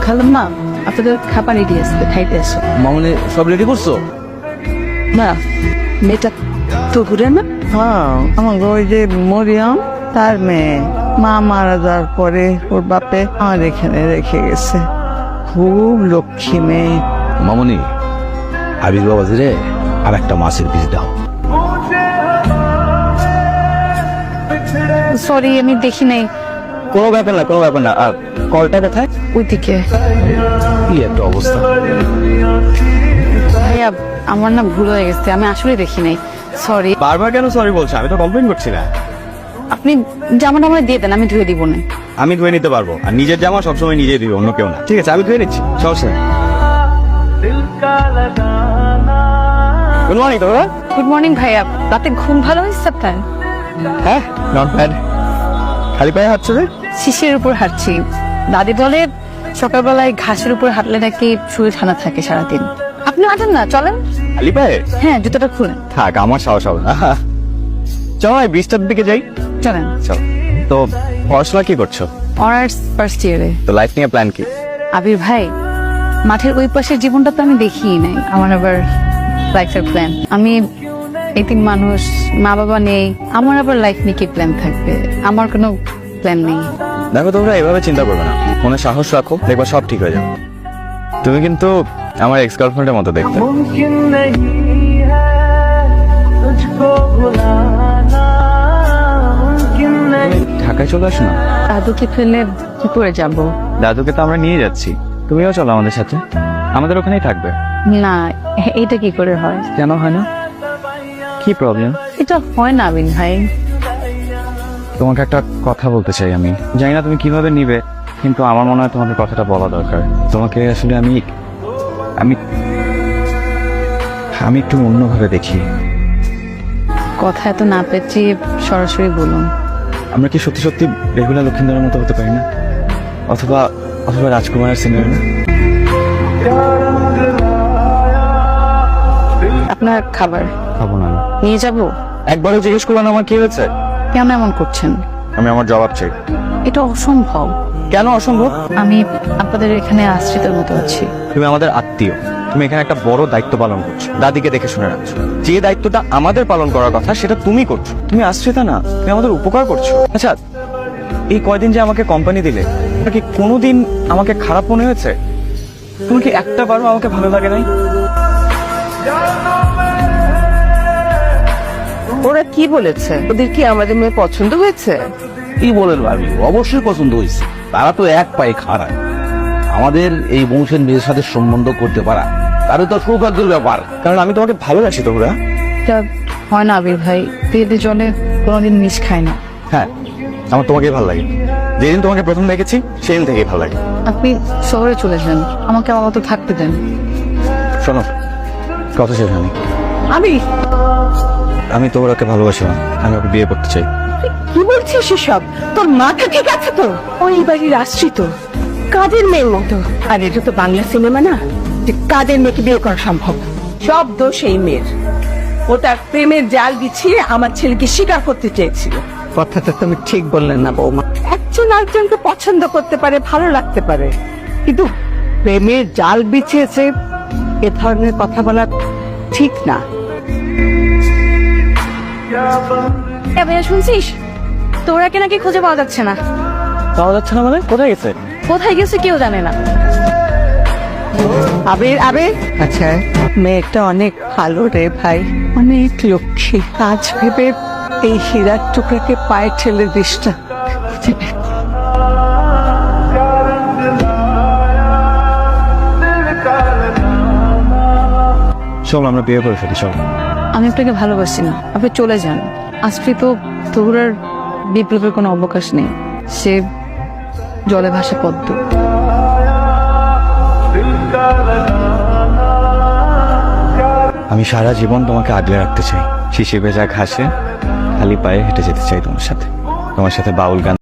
খালাম্মা আপনাদের খাবার রেডি আছে, খাইতে আসো। মামনি সব রেডি করছো? না, মেয়েটা তহুরের না? হ্যাঁ, আমার ওই যে মরিয়ম তার মেয়ে, মা মারা যাওয়ার পরে ওর বাপে আমার এখানে রেখে গেছে। খুব লক্ষ্মী মেয়ে। মামনি আবির বাবাজি রে আর একটা মাছের পিস দাও। সরি, আমি দেখি নাই। কোনো ব্যাপার না, কোনো ব্যাপার না। আর কলটা কোথায়? ওইদিকে। কি একটা অবস্থা। ভাইয়া, আমার না ভুল হয়ে গেছে, আমি আসলে দেখি নাই। সরি। বারবার কেন সরি বলছো? আমি তো কমপ্লেন করছি না। আপনি জামাটা আমার দিয়ে দেন, আমি ধুয়ে দিব না। আমি ধুয়ে নিতে পারবো, আর নিজের জামা সবসময় নিজেই দিবে, অন্য কেউ না। ঠিক আছে, আমি ধুয়ে নিচ্ছি, সমস্যা নেই। গুড মর্নিং তোমরা। গুড মর্নিং ভাইয়া, রাতে ঘুম ভালো হয়েছে আপনার? হ্যাঁ, নট ব্যাড। খালি পায়ে হাঁটছো রে? শিশের উপর হাঁটছি। দাদি বলে সকালবেলায় ঘাসের উপর হাঁটলে নাকি শরীর ঠান্ডা থাকে সারাদিন। আপনি হাঁটেন না, চলেন। খালি পায়ে? হ্যাঁ, জুতোটা খুলেন। থাক, আমার সাহস হবে না। চলো এই ব্রিজটার দিকে যাই। চলেন। চল। তো পড়াশোনা কি করছো? অনার্স ফার্স্ট ইয়ারে। তো লাইফ নিয়ে প্ল্যান কি? আবির ভাই, মাঠের ওই পাশের জীবনটা তো আমি দেখিই নাই। আমার আবার লাইফের প্ল্যান। আমি এতিম মানুষ, মা বাবা নেই, আমার আবার লাইফ নিয়ে কি প্ল্যান থাকবে? আমার কোনো প্ল্যান নেই। দেখো, তোমরা এভাবে চিন্তা করবে না, মনে সাহস রাখো, দেখবা সব ঠিক হয়ে যাবে। তুমি কিন্তু আমার এক্স গার্লফ্রেন্ডের মতো দেখতে। ঢাকায় চলে আসো না। দাদুকে ফেলে কি করে যাব? দাদুকে তো আমরা নিয়ে যাচ্ছি, তুমিও চলো আমাদের সাথে, আমাদের ওখানেই থাকবে। না, এটা কি করে হয়? কেন হয় না? কি প্রবলেম? এটা হয় না আবির ভাই। তোমাকে একটা কথা বলতে চাই। আমি জানি না তুমি কিভাবে নিবে, কিন্তু আমার মনে হয় তোমাকে কথাটা বলা দরকার। তোমাকে আসলে আমি আমি আমি একটু অন্যভাবে দেখি। কথা এত না পেঁচিয়ে সরাসরি বলুন। আমরা কি সত্যি সত্যি রেগুলার লক্ষ্মীন্দরের মতো হতে পারি না? অথবা অথবা রাজকুমারের সিনেমা? আপনার খাবার খাবো না। নিয়ে যাব? একবারও জিজ্ঞেস করলাম আমার কি হয়েছে? কেন এমন করছেন? আমি আমার জবাব চাই। এটা অসম্ভব। কেন অসম্ভব? আমি আপনাদের এখানে আশ্রিতের মতো আছি। তুমি আমাদের আত্মীয়, তুমি এখানে একটা বড় দায়িত্ব পালন করছো, দাদিকে দেখে শুনে রাখছো। যে দায়িত্বটা আমাদের পালন করার কথা সেটা তুমি করছো। তুমি আশ্রিতা না, তুমি আমাদের উপকার করছো। আচ্ছা, এই কয়দিন যে আমাকে কোম্পানি দিলে, এটা কি কোনোদিন আমাকে খারাপ মনে হয়েছে? তুমি কি একটা বারও আমাকে ভালো লাগে নাই? ওরা কি বলেছে? ওদের কি আমাদের মেয়ে পছন্দ হয়েছে? কি বলেন ভাবি, অবশ্যই পছন্দ হয়েছে। তারা তো এক পায়ে খাড়া। আমাদের এই বংশের মেয়ের সাথে সম্বন্ধ করতে পারা তাহলে তো সৌভাগ্যের ব্যাপার। কারণ আমি তোমাকে ভালোবাসি তো ওরা। এটা হয় না আবির ভাই, পেটে জলে কোনোদিন মিশ খায় না। হ্যাঁ, আমার তোমাকেই ভালো লাগে। যেদিন তোমাকে প্রথম দেখেছি সেদিন থেকেই ভালো লাগে। আপনি শহরে চলে যান, আমাকে আমার মতো থাকতে দেন। শোনো, কথা শেষ হয়নি। আমি তো ওরাকে ভালোবাসি না, আমি ওকে বিয়ে করতে চাই। কি বলছিস এসব? তোর মাথা ঠিক আছে তো? ওই বাড়ির আশ্রিত কাদের মেয়ের মতো। আর এটা তো বাংলা সিনেমা না যে কাদের মেয়েকে বিয়ে করা সম্ভব। সব দোষ এই মেয়ের। ও তার প্রেমের জাল বিছিয়ে আমার ছেলেকে স্বীকার করতে চেয়েছিল। কথাটা তুমি ঠিক বললে না বৌমা। একজন আরেকজনকে পছন্দ করতে পারে, ভালো লাগতে পারে, কিন্তু প্রেমের জাল বিছিয়েছে এ ধরনের কথা বলা ঠিক না। ভাইয়া শুনছিস, তোরাকে নাকি খুঁজে পাওয়া যাচ্ছে না। পাওয়া যাচ্ছে না মানে? কোথায় গেছে? কোথায় গেছে কেউ জানে না। আবির, আবির, আচ্ছা মেয়েটা অনেক ভালো রে ভাই, অনেক লক্ষ্মী। কাজ ভেবে এই হীরার টুকরাকে পায়ে ঠেলে দিস না। চল আমরা বিয়ে করে ফেলি, চল। আমি আপনাকে ভালোবাসি না, আপনি চলে যান। আজকে তো তহুরার বিপ্লবের কোনো অবকাশ নেই। সে জলে ভাসা পদ্ম। আমি সারা জীবন তোমাকে আগলে রাখতে চাই। শিশি ভেজা ঘাসে খালি পায়ে হেঁটে যেতে চাই তোমার সাথে বাউল গান